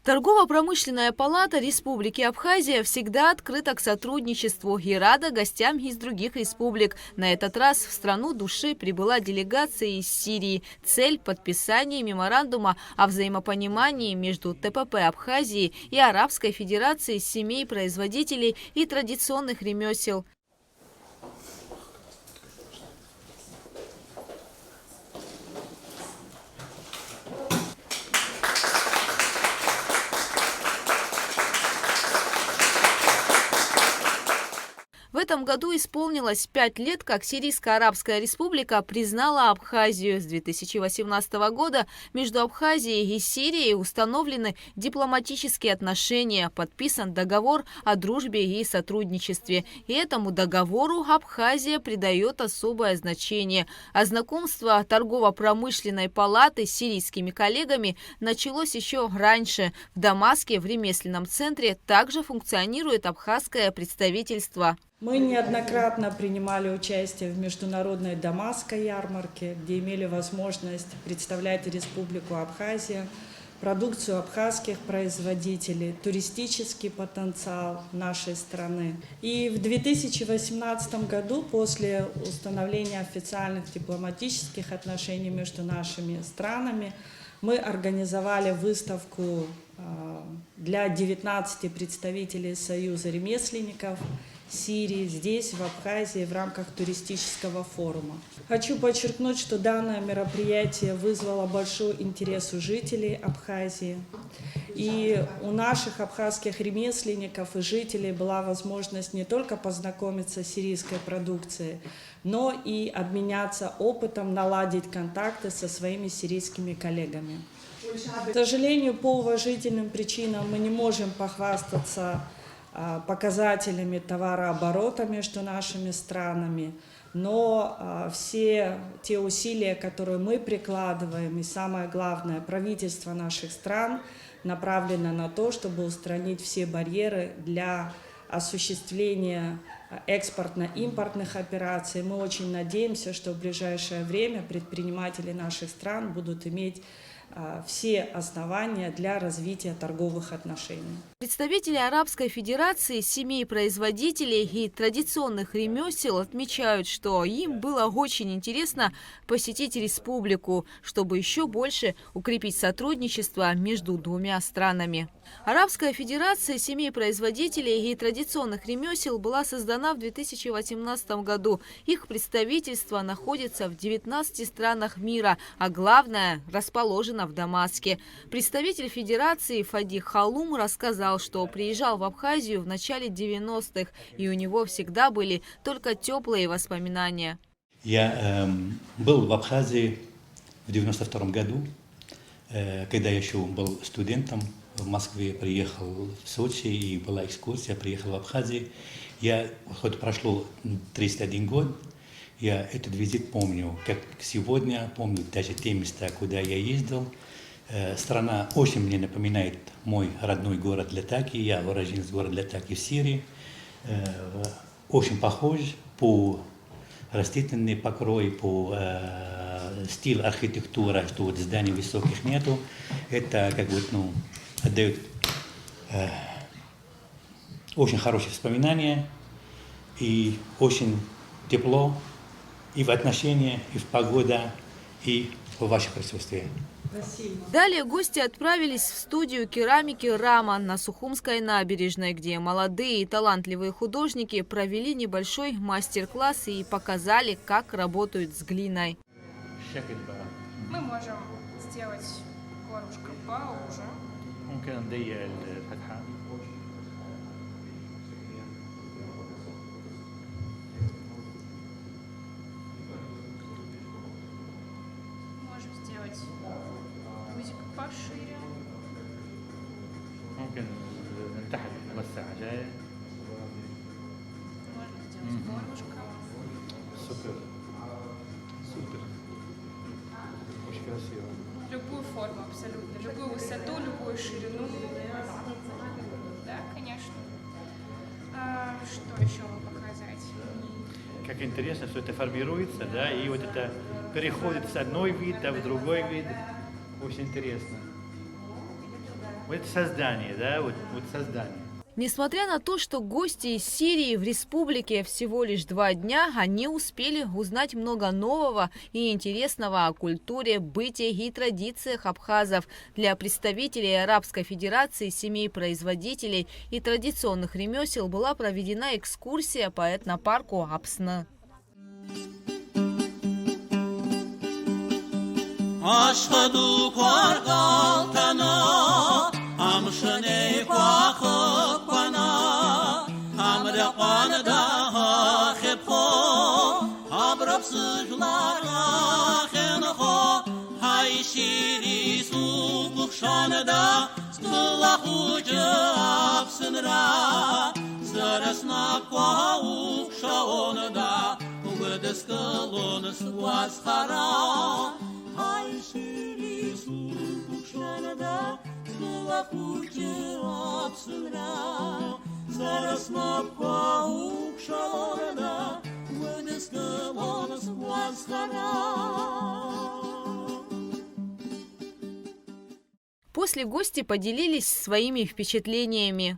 Торгово-промышленная палата Республики Абхазия всегда открыта к сотрудничеству и рада гостям из других республик. На этот раз в страну души прибыла делегация из Сирии. Цель – подписания меморандума о взаимопонимании между ТПП Абхазии и Арабской Федерацией семей производителей и традиционных ремесел. В этом году исполнилось 5 лет, как Сирийско-Арабская Республика признала Абхазию. С 2018 года между Абхазией и Сирией установлены дипломатические отношения, подписан договор о дружбе и сотрудничестве. И этому договору Абхазия придает особое значение. А знакомство торгово-промышленной палаты с сирийскими коллегами началось еще раньше. В Дамаске, в ремесленном центре, также функционирует абхазское представительство. Мы неоднократно принимали участие в международной Дамасской ярмарке, где имели возможность представлять Республику Абхазия, продукцию абхазских производителей, туристический потенциал нашей страны. И в 2018 году, после установления официальных дипломатических отношений между нашими странами, мы организовали выставку для 19 представителей Союза ремесленников Сирии, здесь, в Абхазии, в рамках туристического форума. Хочу подчеркнуть, что данное мероприятие вызвало большой интерес у жителей Абхазии. И у наших абхазских ремесленников и жителей была возможность не только познакомиться с сирийской продукцией, но и обменяться опытом, наладить контакты со своими сирийскими коллегами. К сожалению, по уважительным причинам мы не можем похвастаться показателями товарооборота между нашими странами, но все те усилия, которые мы прикладываем, и самое главное, правительство наших стран направлено на то, чтобы устранить все барьеры для осуществления экспортно-импортных операций. Мы очень надеемся, что в ближайшее время предприниматели наших стран будут иметь все основания для развития торговых отношений. Представители Арабской Федерации, семей производителей и традиционных ремесел отмечают, что им было очень интересно посетить республику, чтобы еще больше укрепить сотрудничество между двумя странами. Арабская Федерация семей производителей и традиционных ремесел была создана в 2018 году. Их представительство находится в 19 странах мира, а главное – расположено в Дамаске. Представитель Федерации Фади Халум рассказал, что приезжал в Абхазию в начале 90-х, и у него всегда были только теплые воспоминания. Я был в Абхазии в 92 году, когда я еще был студентом. В Москве приехал в Сочи, и была экскурсия, приехал в Абхазию. Я, хоть прошло 31 год, я этот визит помню, как сегодня, помню даже те места, куда я ездил. Страна очень мне напоминает мой родной город Латаки, я уроженец города Латаки в Сирии. Очень похож по растительный покрой, по стиль архитектуры, что вот зданий высоких нету. Это как бы, отдает очень хорошие воспоминания и очень тепло и в отношениях, и в погода, и в ваше присутствие. Спасибо. Далее гости отправились в студию керамики «Рама» на Сухумской набережной, где молодые и талантливые художники провели небольшой мастер-класс и показали, как работают с глиной. Мы можем сделать горлышко поуже. Можем сделать грузик пошире. Можно сделать горлышко. Супер. Супер. Очень красиво. Любую форму абсолютно, любую высоту, любую ширину. Да, конечно. Что еще вам показать? Как интересно, что это формируется, да, и вот это переходит с одной вида в другой вид. Очень интересно. Вот создание, да, вот создание. Несмотря на то, что гости из Сирии в республике всего лишь 2 дня, они успели узнать много нового и интересного о культуре, быте и традициях абхазов. Для представителей Арабской Федерации, семей производителей и традиционных ремесел была проведена экскурсия по этнопарку Апсны. После гости поделились своими впечатлениями.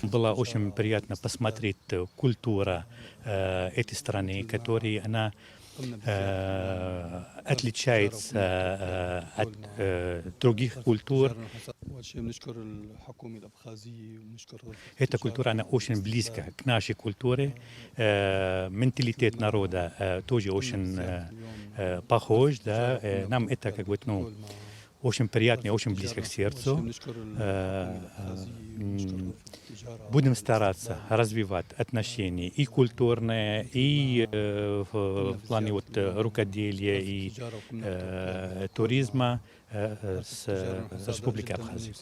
Было очень приятно посмотреть культуру этой страны, которая она отличается от других культур. Эта культура, она очень близка к нашей культуре. Менталитет народа тоже очень похож. Да? Нам это как бы, очень приятно и очень близко к сердцу. Будем стараться развивать отношения и культурные, и в плане рукоделия и туризма с Республикой Абхазия.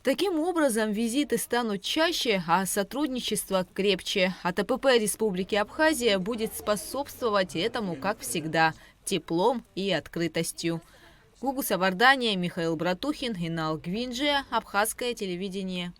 Таким образом, визиты станут чаще, а сотрудничество крепче. А ТПП Республики Абхазия будет способствовать этому, как всегда, теплом и открытостью. Гугу Савардания, Михаил Братухин, Инал Гвинджия, Абхазское телевидение.